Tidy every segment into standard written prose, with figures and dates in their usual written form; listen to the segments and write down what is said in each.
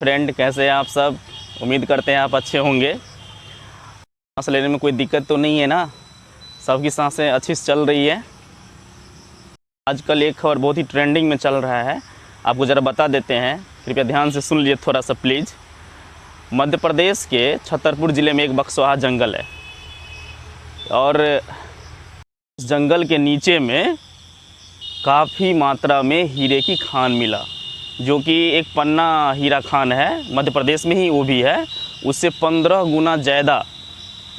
Friend, कैसे हैं आप सब? उम्मीद करते हैं आप अच्छे होंगे। सांस लेने में कोई दिक्कत तो नहीं है ना? सबकी सांसें अच्छी से चल रही है। आजकल एक खबर बहुत ही ट्रेंडिंग में चल रहा है, आपको ज़रा बता देते हैं, कृपया ध्यान से सुन लीजिए थोड़ा सा प्लीज़। मध्य प्रदेश के छतरपुर ज़िले में एक बक्सवाहा जंगल है और इस जंगल के नीचे में काफ़ी मात्रा में हीरे की खान मिला, जो कि एक पन्ना हीरा खान है, मध्य प्रदेश में ही वो भी है। उससे 15 गुना ज़्यादा,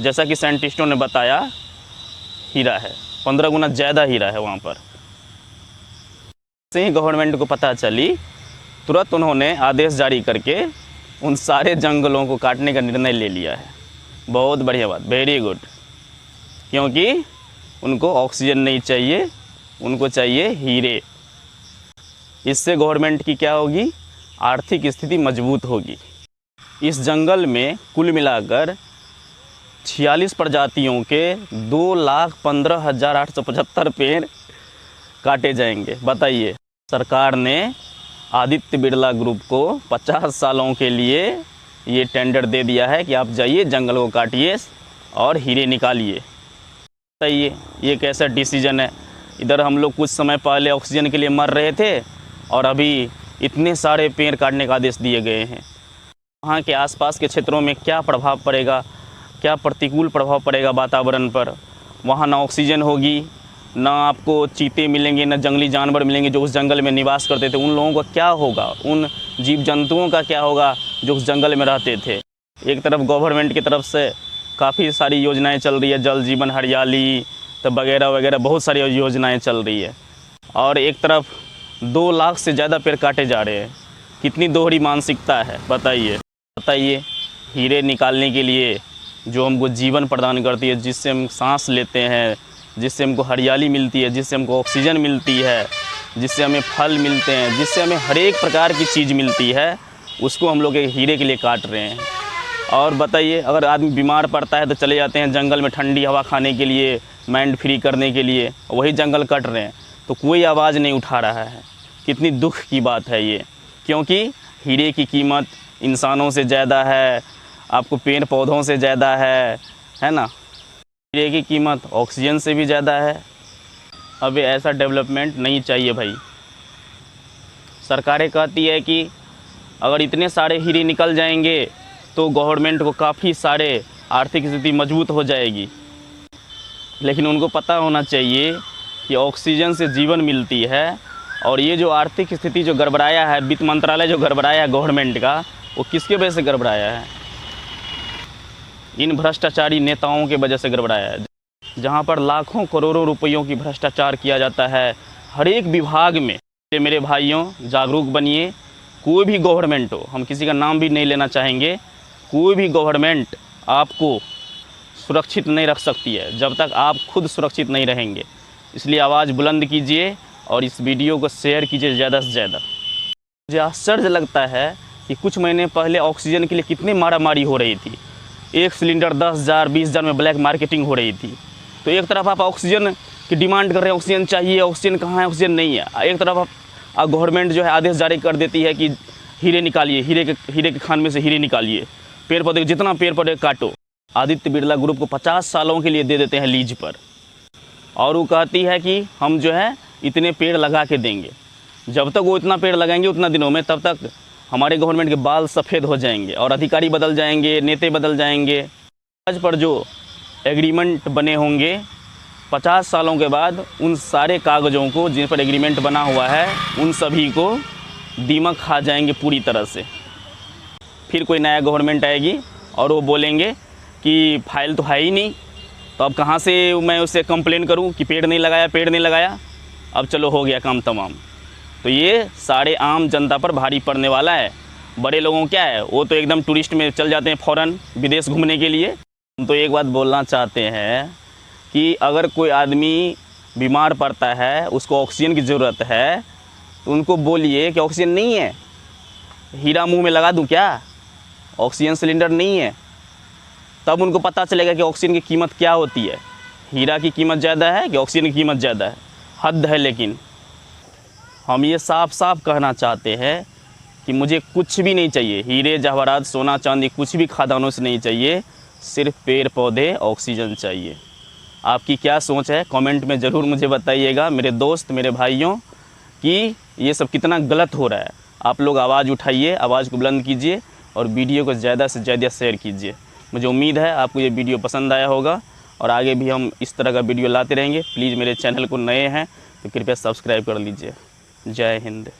जैसा कि साइंटिस्टों ने बताया, हीरा है। 15 गुना ज़्यादा हीरा है वहाँ पर। से ही गवर्नमेंट को पता चली, तुरंत उन्होंने आदेश जारी करके उन सारे जंगलों को काटने का निर्णय ले लिया है। बहुत बढ़िया बात, वेरी गुड। क्योंकि उनको ऑक्सीजन नहीं चाहिए, उनको चाहिए हीरे। इससे गवर्नमेंट की क्या होगी? आर्थिक स्थिति मजबूत होगी। इस जंगल में कुल मिलाकर 46 प्रजातियों के 2,15,875 पेड़ काटे जाएंगे। बताइए, सरकार ने आदित्य बिरला ग्रुप को 50 सालों के लिए ये टेंडर दे दिया है कि आप जाइए जंगल को काटिए और हीरे निकालिए। बताइए, ये कैसा डिसीजन है? इधर हम लोग कुछ समय पहले ऑक्सीजन के लिए मर रहे थे और अभी इतने सारे पेड़ काटने का आदेश दिए गए हैं। वहाँ के आसपास के क्षेत्रों में क्या प्रभाव पड़ेगा, क्या प्रतिकूल प्रभाव पड़ेगा वातावरण पर? वहाँ ना ऑक्सीजन होगी, ना आपको चीते मिलेंगे, ना जंगली जानवर मिलेंगे जो उस जंगल में निवास करते थे। उन लोगों का क्या होगा? उन जीव जंतुओं का क्या होगा जो उस जंगल में रहते थे? एक तरफ गवर्नमेंट की तरफ से काफ़ी सारी योजनाएं चल रही है, जल जीवन हरियाली तो वगैरह वगैरह बहुत सारी योजनाएं चल रही है, और एक तरफ 2 लाख से ज़्यादा पेड़ काटे जा रहे हैं। कितनी दोहरी मानसिकता है, बताइए। हीरे निकालने के लिए जो हमको जीवन प्रदान करती है, जिससे हम सांस लेते हैं, जिससे हमको हरियाली मिलती है, जिससे हमको ऑक्सीजन मिलती है, जिससे हमें फल मिलते हैं, जिससे हमें हर एक प्रकार की चीज़ मिलती है, उसको हम लोग एक हीरे के लिए काट रहे हैं। और बताइए, अगर आदमी बीमार पड़ता है तो चले जाते हैं जंगल में ठंडी हवा खाने के लिए, माइंड फ्री करने के लिए, वही जंगल कट रहे हैं तो कोई आवाज़ नहीं उठा रहा है। कितनी दुख की बात है ये, क्योंकि हीरे की कीमत इंसानों से ज़्यादा है, आपको पेड़ पौधों से ज़्यादा है ना? हीरे की कीमत ऑक्सीजन से भी ज़्यादा है। अब ऐसा डेवलपमेंट नहीं चाहिए भाई। सरकारें कहती है कि अगर इतने सारे हीरे निकल जाएंगे तो गवर्नमेंट को काफ़ी सारे आर्थिक स्थिति मजबूत हो जाएगी, लेकिन उनको पता होना चाहिए कि ऑक्सीजन से जीवन मिलती है। और ये जो आर्थिक स्थिति जो गड़बड़ाया है, वित्त मंत्रालय जो गड़बड़ाया है गवर्नमेंट का, वो किसके वजह से गड़बड़ाया है? इन भ्रष्टाचारी नेताओं के वजह से गड़बड़ाया है। जहाँ पर लाखों करोड़ों रुपयों की भ्रष्टाचार किया जाता है हर एक विभाग में। मेरे भाइयों, जागरूक बनिए। कोई भी गवर्नमेंट हो, हम किसी का नाम भी नहीं लेना चाहेंगे, कोई भी गवर्नमेंट आपको सुरक्षित नहीं रख सकती है जब तक आप खुद सुरक्षित नहीं रहेंगे। इसलिए आवाज़ बुलंद कीजिए और इस वीडियो को शेयर कीजिए ज़्यादा से ज़्यादा। मुझे आश्चर्य लगता है कि कुछ महीने पहले ऑक्सीजन के लिए कितनी मारामारी हो रही थी। एक सिलेंडर 10,000 20,000 में ब्लैक मार्केटिंग हो रही थी। तो एक तरफ आप ऑक्सीजन की डिमांड कर रहे हैं, ऑक्सीजन चाहिए, ऑक्सीजन कहाँ है, ऑक्सीजन नहीं है। एक तरफ आप गवर्नमेंट जो है आदेश जारी कर देती है कि हीरे निकालिए, हीरे के खान में से हीरे निकालिए, पेड़ पौधे जितना पेड़ पौधे काटो। आदित्य बिरला ग्रुप को 50 सालों के लिए दे देते हैं लीज पर, और वो कहती है कि हम जो है इतने पेड़ लगा के देंगे। जब तक वो इतना पेड़ लगाएंगे उतना दिनों में, तब तक हमारे गवर्नमेंट के बाल सफ़ेद हो जाएंगे और अधिकारी बदल जाएंगे, नेता बदल जाएंगे। आज पर जो एग्रीमेंट बने होंगे 50 सालों के बाद, उन सारे कागज़ों को जिन पर एग्रीमेंट बना हुआ है, उन सभी को दीमक खा जाएंगे पूरी तरह से। फिर कोई नया गवर्नमेंट आएगी और वो बोलेंगे कि फाइल तो है ही नहीं, तो अब कहाँ से मैं उससे कंप्लेन करूं कि पेड़ नहीं लगाया। अब चलो हो गया काम तमाम। तो ये सारे आम जनता पर भारी पड़ने वाला है। बड़े लोगों क्या है, वो तो एकदम टूरिस्ट में चल जाते हैं फ़ौरन विदेश घूमने के लिए। हम तो एक बात बोलना चाहते हैं कि अगर कोई आदमी बीमार पड़ता है, उसको ऑक्सीजन की ज़रूरत है, तो उनको बोलिए कि ऑक्सीजन नहीं है, हीरा मुँह में लगा दूँ क्या? ऑक्सीजन सिलेंडर नहीं है। तब उनको पता चलेगा कि ऑक्सीजन की कीमत क्या होती है। हीरा की कीमत ज़्यादा है कि ऑक्सीजन की कीमत ज़्यादा है? हद है। लेकिन हम ये साफ साफ कहना चाहते हैं कि मुझे कुछ भी नहीं चाहिए, हीरे जवाहरात सोना चांदी कुछ भी खादानों से नहीं चाहिए, सिर्फ पेड़ पौधे ऑक्सीजन चाहिए। आपकी क्या सोच है कमेंट में ज़रूर मुझे बताइएगा मेरे दोस्त मेरे भाइयों, कि ये सब कितना गलत हो रहा है। आप लोग आवाज़ उठाइए, आवाज़ को बुलंद कीजिए और वीडियो को ज़्यादा से ज़्यादा शेयर कीजिए। मुझे उम्मीद है आपको ये वीडियो पसंद आया होगा और आगे भी हम इस तरह का वीडियो लाते रहेंगे। प्लीज़ मेरे चैनल को नए हैं तो कृपया सब्सक्राइब कर लीजिए। जय हिंद।